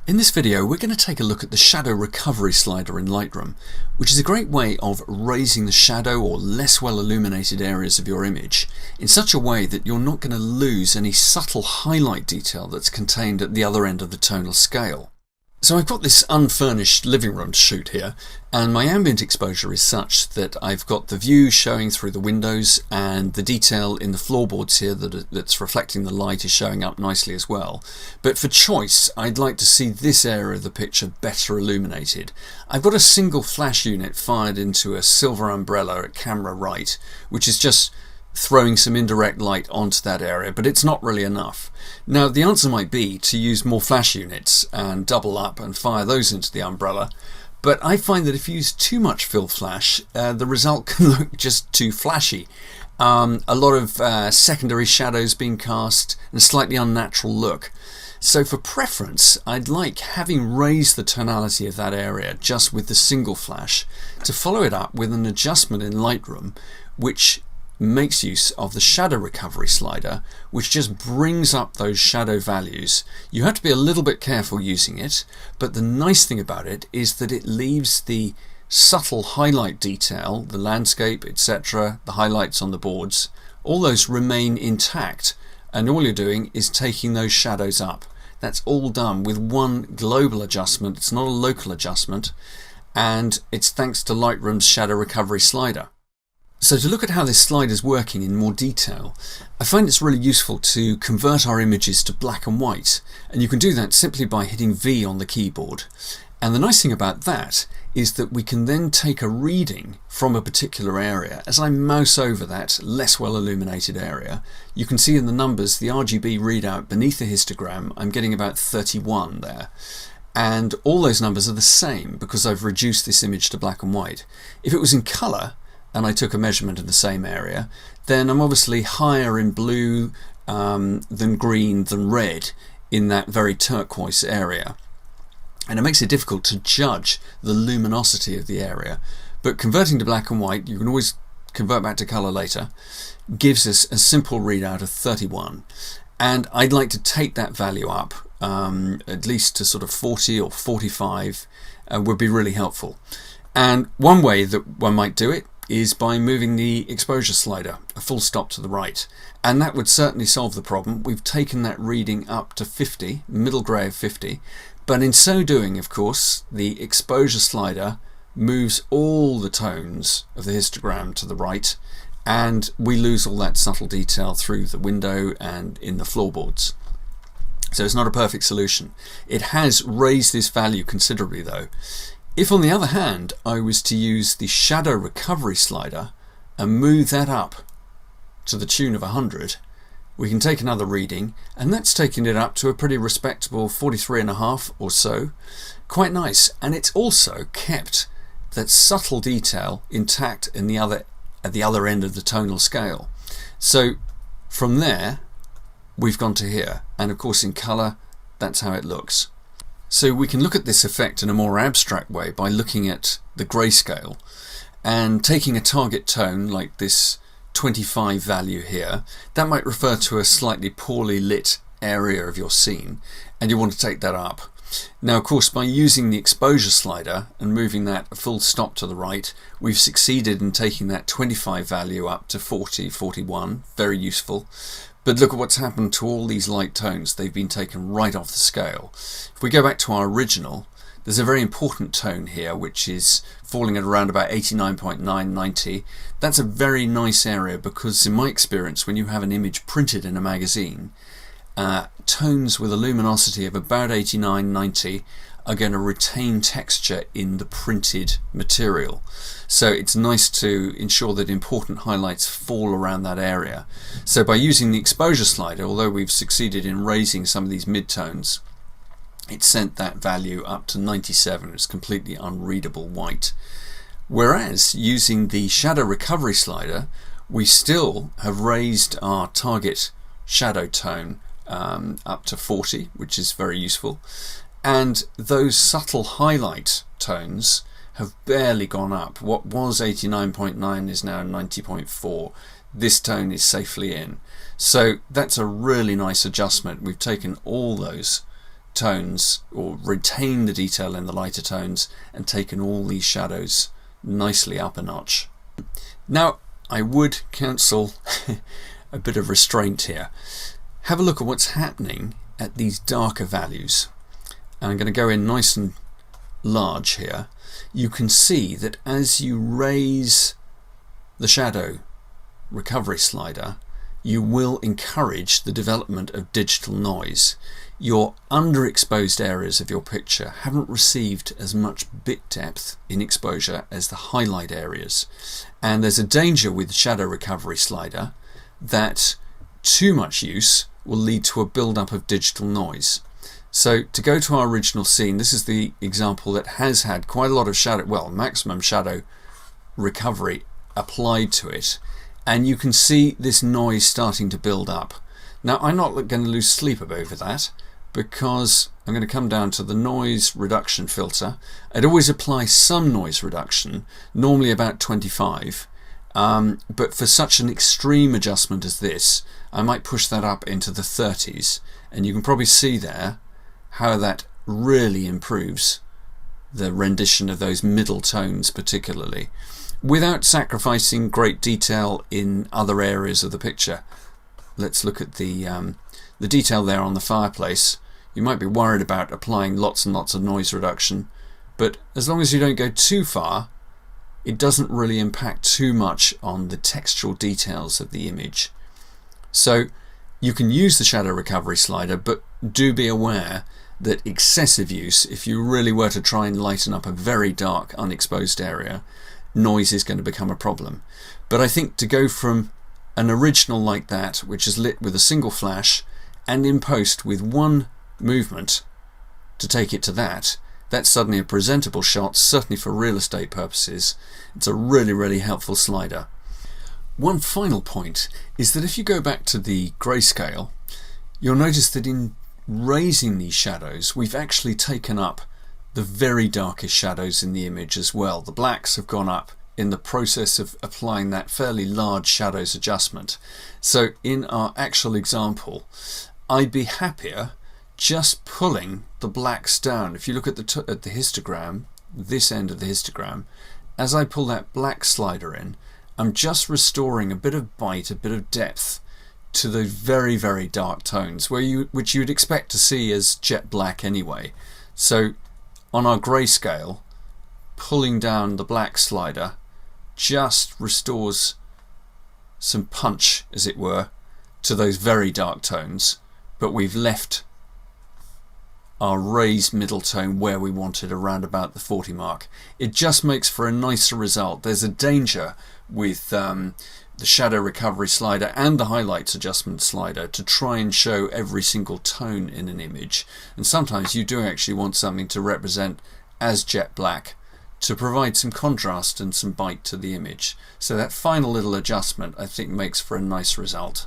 In this video, we're going to take a look at the shadow recovery slider in Lightroom, which is a great way of raising the shadow or less well illuminated areas of your image in such a way that you're not going to lose any subtle highlight detail that's contained at the other end of the tonal scale. So I've got this unfurnished living room to shoot here, and my ambient exposure is such that I've got the view showing through the windows, and the detail in the floorboards here that's reflecting the light is showing up nicely as well. But for choice, I'd like to see this area of the picture better illuminated. I've got a single flash unit fired into a silver umbrella at camera right, which is just throwing some indirect light onto that area, but it's not really enough. Now the answer might be to use more flash units and double up and fire those into the umbrella, but I find that if you use too much fill flash, the result can look just too flashy. A lot of secondary shadows being cast and a slightly unnatural look. So for preference, I'd like, having raised the tonality of that area just with the single flash, to follow it up with an adjustment in Lightroom which makes use of the shadow recovery slider, which just brings up those shadow values. You have to be a little bit careful using it, but the nice thing about it is that it leaves the subtle highlight detail, the landscape, etc., the highlights on the boards, all those remain intact, and all you're doing is taking those shadows up. That's all done with one global adjustment. It's not a local adjustment, and it's thanks to Lightroom's shadow recovery slider. So to look at how this slider is working in more detail, I find it's really useful to convert our images to black and white, and you can do that simply by hitting V on the keyboard. And the nice thing about that is that we can then take a reading from a particular area. As I mouse over that less well illuminated area, you can see in the numbers, the RGB readout beneath the histogram, I'm getting about 31 there. And all those numbers are the same because I've reduced this image to black and white. If it was in colour, and I took a measurement in the same area, then I'm obviously higher in blue than green than red in that very turquoise area. And it makes it difficult to judge the luminosity of the area. But converting to black and white, you can always convert back to colour later, gives us a simple readout of 31. And I'd like to take that value up at least to sort of 40 or 45 would be really helpful. And one way that one might do it is by moving the exposure slider a full stop to the right, and that would certainly solve the problem. We've taken that reading up to 50, middle grey of 50, but in so doing, of course, the exposure slider moves all the tones of the histogram to the right, and we lose all that subtle detail through the window and in the floorboards. So it's not a perfect solution. It has raised this value considerably though. If on the other hand I was to use the shadow recovery slider and move that up to the tune of 100, we can take another reading, and that's taking it up to a pretty respectable 43.5 or so. Quite nice, and it's also kept that subtle detail intact at the other end of the tonal scale. So from there we've gone to here, and of course in colour that's how it looks. So we can look at this effect in a more abstract way by looking at the grayscale and taking a target tone like this 25 value here. That might refer to a slightly poorly lit area of your scene, and you want to take that up. Now of course, by using the exposure slider and moving that a full stop to the right, we've succeeded in taking that 25 value up to 40, 41, very useful. But look at what's happened to all these light tones. They've been taken right off the scale. If we go back to our original, there's a very important tone here which is falling at around about 89.9, 90. That's a very nice area because in my experience, when you have an image printed in a magazine, tones with a luminosity of about 89, 90 are going to retain texture in the printed material. So it's nice to ensure that important highlights fall around that area. So by using the exposure slider, although we've succeeded in raising some of these midtones, it sent that value up to 97. It's completely unreadable white. Whereas using the shadow recovery slider, we still have raised our target shadow tone up to 40, which is very useful. And those subtle highlight tones have barely gone up. What was 89.9 is now 90.4. This tone is safely in. So that's a really nice adjustment. We've taken all those tones, or retained the detail in the lighter tones, and taken all these shadows nicely up a notch. Now, I would counsel a bit of restraint here. Have a look at what's happening at these darker values. And I'm going to go in nice and large here. You can see that as you raise the shadow recovery slider, you will encourage the development of digital noise. Your underexposed areas of your picture haven't received as much bit depth in exposure as the highlight areas. And there's a danger with the shadow recovery slider that too much use will lead to a build-up of digital noise. So to go to our original scene, this is the example that has had quite a lot of shadow, well, maximum shadow recovery applied to it. And you can see this noise starting to build up. Now, I'm not going to lose sleep over that, because I'm going to come down to the noise reduction filter. I'd always apply some noise reduction, normally about 25. But for such an extreme adjustment as this, I might push that up into the 30s. And you can probably see there how that really improves the rendition of those middle tones particularly, without sacrificing great detail in other areas of the picture. Let's look at the detail there on the fireplace. You might be worried about applying lots and lots of noise reduction, but as long as you don't go too far, it doesn't really impact too much on the textural details of the image. So you can use the shadow recovery slider, but do be aware that excessive use, if you really were to try and lighten up a very dark unexposed area, noise is going to become a problem. But I think to go from an original like that, which is lit with a single flash, and in post with one movement to take it to that's suddenly a presentable shot, certainly for real estate purposes. It's a really, really helpful slider. One final point is that if you go back to the grayscale, you'll notice that in raising these shadows, we've actually taken up the very darkest shadows in the image as well. The blacks have gone up in the process of applying that fairly large shadows adjustment. So in our actual example, I'd be happier just pulling the blacks down. If you look at the histogram, this end of the histogram, as I pull that black slider in, I'm just restoring a bit of bite, a bit of depth to those very, very dark tones, which you'd expect to see as jet black anyway. So on our grayscale, pulling down the black slider just restores some punch, as it were, to those very dark tones, but we've left our raised middle tone where we wanted, around about the 40 mark. It just makes for a nicer result. There's a danger with the shadow recovery slider and the highlights adjustment slider to try and show every single tone in an image, and sometimes you do actually want something to represent as jet black to provide some contrast and some bite to the image. So that final little adjustment, I think, makes for a nice result.